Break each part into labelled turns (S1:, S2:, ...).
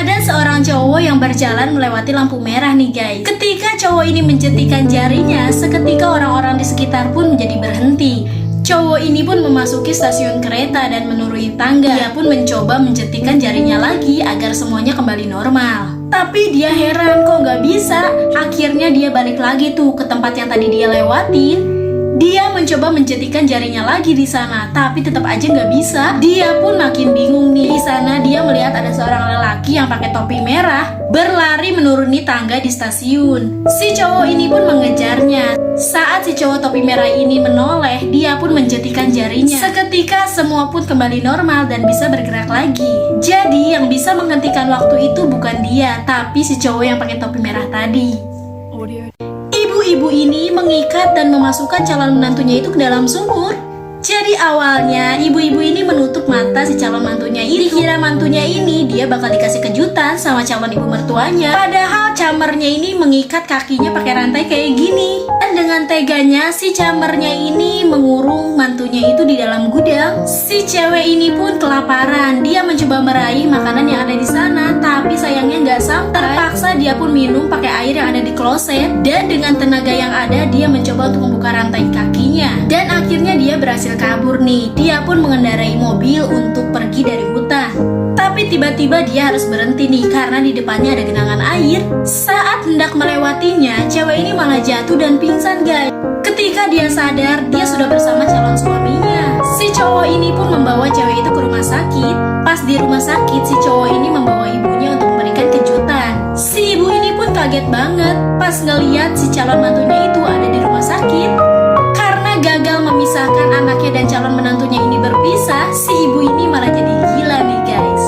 S1: Ada seorang cowok yang berjalan melewati lampu merah nih guys. Ketika cowok ini menjentikan jarinya, seketika orang-orang di sekitar pun menjadi berhenti. Cowok ini pun memasuki stasiun kereta dan menuruni tangga. Dia pun mencoba menjentikan jarinya lagi agar semuanya kembali normal. Tapi dia heran kok nggak bisa. Akhirnya dia balik lagi tuh ke tempat yang tadi dia lewatin. Dia mencoba menjentikan jarinya lagi di sana, tapi tetap aja nggak bisa. Dia pun makin bingung nih. Di sana dia melihat ada seorang lelaki yang pakai topi merah berlari menuruni tangga di stasiun. Si cowok ini pun mengejarnya. Saat si cowok topi merah ini menoleh, dia pun menjentikan jarinya. Seketika semua pun kembali normal dan bisa bergerak lagi. Jadi yang bisa menghentikan waktu itu bukan dia, tapi si cowok yang pakai topi merah tadi. Ibu-ibu ini mengikat dan memasukkan calon menantunya itu ke dalam sumur. Jadi awalnya ibu-ibu ini menutup mata si calon mantunya ini. Dikira mantunya ini dia bakal dikasih kejutan sama calon ibu mertuanya. Padahal camernya ini mengikat kakinya pakai rantai kayak gini. Dan dengan teganya si camernya ini mengurung mantunya itu di dalam gudang. Si cewek ini pun kelaparan. Dia mencoba meraih makanan yang ada di sana, tapi sayangnya nggak sampai. Terpaksa dia pun minum pakai air yang ada di kloset. Dan dengan tenaga yang ada dia mencoba untuk membuka rantai kakinya. Dan akhirnya dia berhasil kabur nih. Dia pun mengendarai mobil untuk pergi dari hutan. Tapi tiba-tiba dia harus berhenti nih karena di depannya ada genangan air. Saat hendak melewatinya, cewek ini malah jatuh dan pingsan guys. Ketika dia sadar, dia sudah bersama calon suaminya. Si cowok ini pun membawa cewek itu ke rumah sakit. Pas di rumah sakit, si cowok ini membawa ibunya untuk memberikan kejutan. Si ibu ini pun kaget banget pas ngeliat si calon mantunya itu ada di rumah sakit. Gagal memisahkan anaknya dan calon menantunya ini berpisah, si ibu ini malah jadi gila nih guys.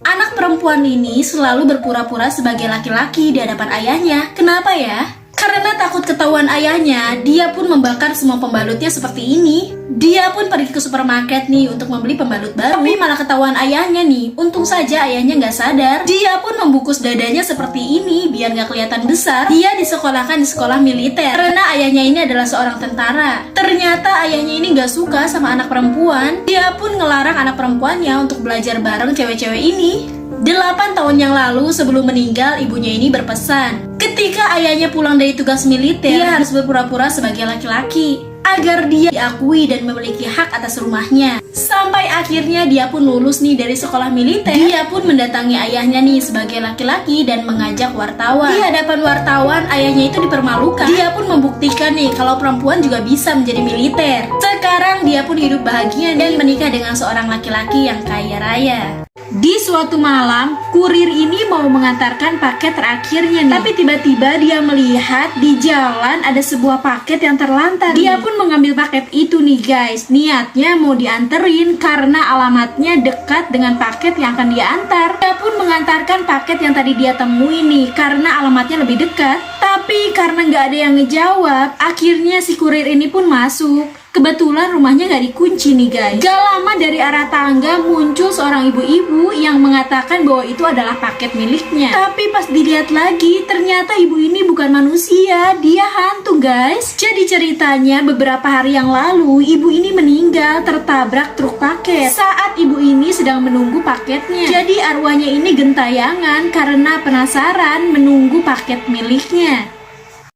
S1: Anak perempuan ini selalu berpura-pura sebagai laki-laki di hadapan ayahnya. Kenapa ya? Karena takut ketahuan ayahnya, dia pun membakar semua pembalutnya seperti ini. Dia pun pergi ke supermarket nih untuk membeli pembalut baru, tapi malah ketahuan ayahnya nih. Untung saja ayahnya nggak sadar. Dia pun membungkus dadanya seperti ini biar nggak kelihatan besar. Dia disekolahkan di sekolah militer karena ayahnya ini adalah seorang tentara. Ternyata ayahnya ini nggak suka sama anak perempuan. Dia pun ngelarang anak perempuannya untuk belajar bareng cewek-cewek ini. 8 tahun yang lalu sebelum meninggal, ibunya ini berpesan, ketika ayahnya pulang dari tugas militer, dia harus berpura-pura sebagai laki-laki agar dia diakui dan memiliki hak atas rumahnya. Sampai akhirnya dia pun lulus nih dari sekolah militer. Dia pun mendatangi ayahnya nih sebagai laki-laki dan mengajak wartawan. Di hadapan wartawan, ayahnya itu dipermalukan. Dia pun membuktikan nih kalau perempuan juga bisa menjadi militer. Sekarang dia pun hidup bahagia dan menikah dengan seorang laki-laki yang kaya raya. Di suatu malam, kurir ini mau mengantarkan paket terakhirnya nih. Tapi tiba-tiba dia melihat di jalan ada sebuah paket yang terlantar. Dia pun mengambil paket itu nih guys. Niatnya mau dianterin karena alamatnya dekat dengan paket yang akan dia antar. Dia pun mengantarkan paket yang tadi dia temui nih karena alamatnya lebih dekat. Tapi karena nggak ada yang ngejawab, akhirnya si kurir ini pun masuk. Kebetulan rumahnya gak dikunci nih guys. Gak lama dari arah tangga muncul seorang ibu-ibu yang mengatakan bahwa itu adalah paket miliknya. Tapi pas dilihat lagi, ternyata ibu ini bukan manusia, dia hantu guys. Jadi ceritanya beberapa hari yang lalu, ibu ini meninggal tertabrak truk paket saat ibu ini sedang menunggu paketnya. Jadi arwahnya ini gentayangan karena penasaran menunggu paket miliknya.